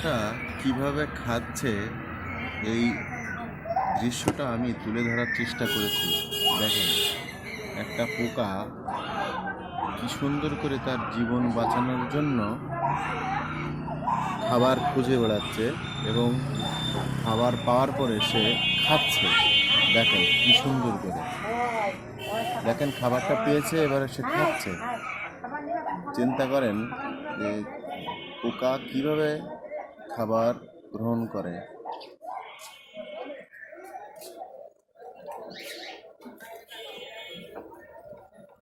পোকাটা কিভাবে খাচ্ছে এই দৃশ্যটা আমি তুলে ধরার চেষ্টা করেছি। দেখেন, একটা পোকা কি সুন্দর করে তার জীবন বাঁচানোর জন্য খাবার খুঁজে বেড়াচ্ছে এবং খাবার পাওয়ার পরে সে খাচ্ছে। দেখেন কি সুন্দর করে, দেখেন খাবারটা পেয়েছে, এবারে সে খাচ্ছে। চিন্তা করেন যে পোকা কিভাবে খাবার গ্রহণ করে।